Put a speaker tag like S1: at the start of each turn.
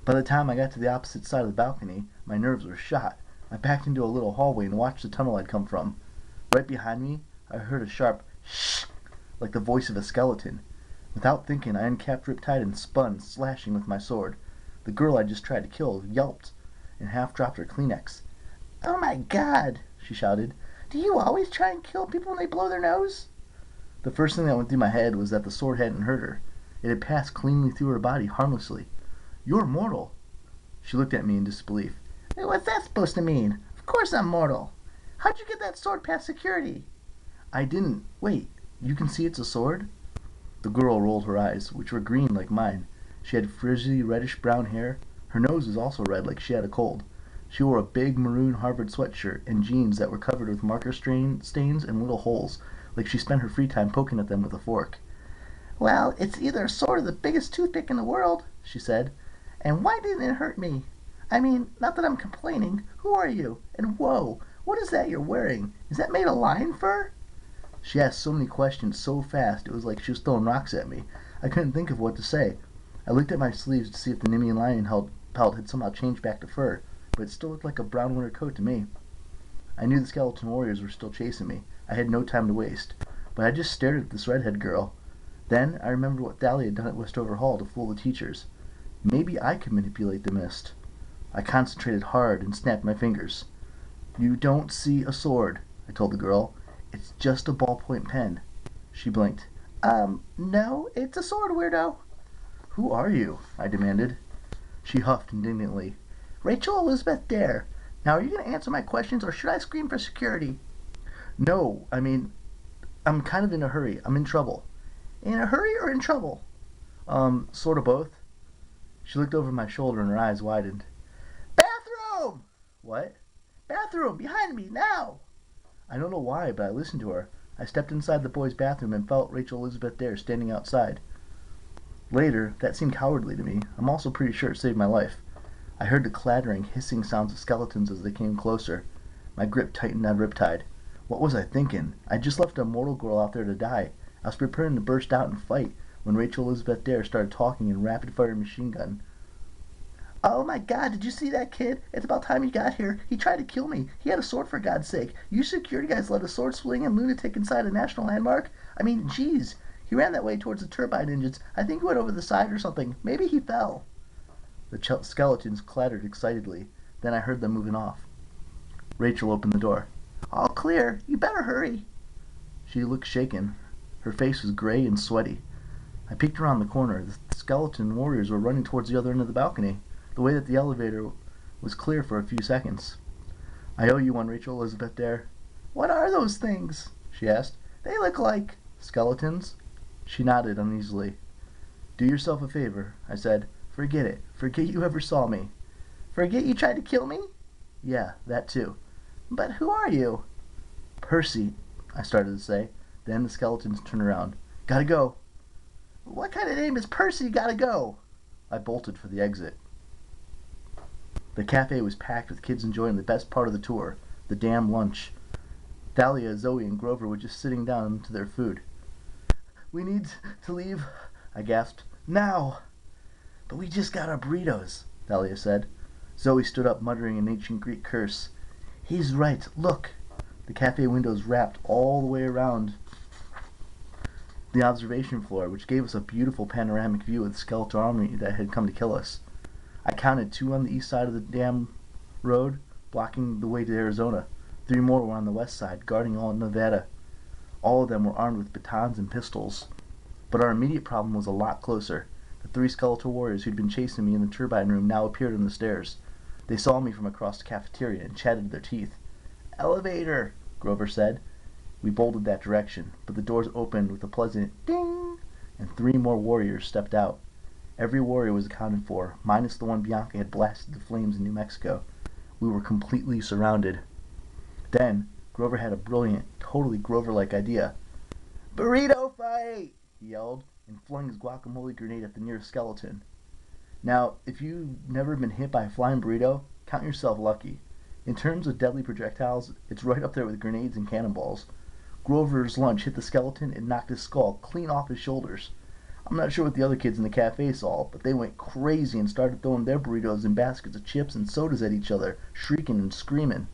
S1: By the time I got to the opposite side of the balcony, my nerves were shot. I backed into a little hallway and watched the tunnel I'd come from. Right behind me, I heard a sharp shh, like the voice of a skeleton. Without thinking, I uncapped Riptide and spun, slashing with my sword. The girl I just tried to kill yelped and half dropped her Kleenex. "Oh my God!" she shouted. "Do you always try and kill people when they blow their nose?" The first thing that went through my head was that the sword hadn't hurt her. It had passed cleanly through her body harmlessly. "You're mortal." She looked at me in disbelief. "What's that supposed to mean? Of course I'm mortal. How'd you get that sword past security?" "I didn't. Wait, you can see it's a sword?" The girl rolled her eyes, which were green like mine. She had frizzy reddish-brown hair. Her nose was also red, like she had a cold. She wore a big maroon Harvard sweatshirt and jeans that were covered with marker stains and little holes, like she spent her free time poking at them with a fork. "Well, it's either a sword or the biggest toothpick in the world," she said. "And why didn't it hurt me? I mean, not that I'm complaining. Who are you? And whoa, what is that you're wearing? Is that made of lion fur?" She asked so many questions so fast it was like she was throwing rocks at me. I couldn't think of what to say. I looked at my sleeves to see if the Nemean lion pelt had somehow changed back to fur, but it still looked like a brown winter coat to me. I knew the skeleton warriors were still chasing me. I had no time to waste. But I just stared at this redhead girl. Then I remembered what Thalia had done at Westover Hall to fool the teachers. Maybe I could manipulate the mist. I concentrated hard and snapped my fingers. "You don't see a sword," I told the girl. "It's just a ballpoint pen." She blinked. No, it's a sword, weirdo." "Who are you?" I demanded. She huffed indignantly. "Rachel Elizabeth Dare. Now, are you going to answer my questions, or should I scream for security?" "No, I'm kind of in a hurry. I'm in trouble." "In a hurry or in trouble?" Sort of both." She looked over my shoulder and her eyes widened. "Bathroom!" "What?" "Bathroom! Behind me, now!" I don't know why, but I listened to her. I stepped inside the boys' bathroom and felt Rachel Elizabeth Dare standing outside. Later, that seemed cowardly to me. I'm also pretty sure it saved my life. I heard the clattering, hissing sounds of skeletons as they came closer. My grip tightened on Riptide. What was I thinking? I'd just left a mortal girl out there to die. I was preparing to burst out and fight when Rachel Elizabeth Dare started talking in rapid-fire machine gun. "Oh my God, did you see that kid? It's about time he got here. He tried to kill me. He had a sword, for God's sake. You security guys let a sword-swinging lunatic inside a national landmark? I mean, geez. He ran that way towards the turbine engines. I think he went over the side or something. Maybe he fell." The skeletons clattered excitedly. Then I heard them moving off. Rachel opened the door. "All clear. You better hurry." She looked shaken. Her face was gray and sweaty. I peeked around the corner. The skeleton warriors were running towards the other end of the balcony, the way that the elevator was clear for a few seconds. "I owe you one, Rachel Elizabeth Dare." "What are those things?" she asked. "They look like—" "Skeletons?" She nodded uneasily. "Do yourself a favor," I said. "Forget it. Forget you ever saw me." "Forget you tried to kill me?" "Yeah, that too." "But who are you?" "Percy," I started to say. Then the skeletons turned around. "Gotta go." "What kind of name is Percy Gotta Go?" I bolted for the exit. The cafe was packed with kids enjoying the best part of the tour, the damn lunch. Thalia, Zoe, and Grover were just sitting down to their food. "We need to leave," I gasped. "Now!" "But we just got our burritos," Thalia said. Zoe stood up, muttering an ancient Greek curse. "He's right. Look!" The cafe windows wrapped all the way around the observation floor, which gave us a beautiful panoramic view of the skeletal army that had come to kill us. I counted 2 on the east side of the dam road, blocking the way to Arizona. 3 more were on the west side, guarding all Nevada. All of them were armed with batons and pistols. But our immediate problem was a lot closer. The 3 skeletal warriors who'd been chasing me in the turbine room now appeared on the stairs. They saw me from across the cafeteria and chatted their teeth. "Elevator," Grover said. We bolted that direction, but the doors opened with a pleasant ding, and 3 more warriors stepped out. Every warrior was accounted for, minus the one Bianca had blasted to flames in New Mexico. We were completely surrounded. Then, Grover had a brilliant, totally Grover-like idea. "Burrito fight!" he yelled, and flung his guacamole grenade at the nearest skeleton. Now, if you've never been hit by a flying burrito, count yourself lucky. In terms of deadly projectiles, it's right up there with grenades and cannonballs. Grover's lunge hit the skeleton and knocked his skull clean off his shoulders. I'm not sure what the other kids in the cafe saw, but they went crazy and started throwing their burritos and baskets of chips and sodas at each other, shrieking and screaming.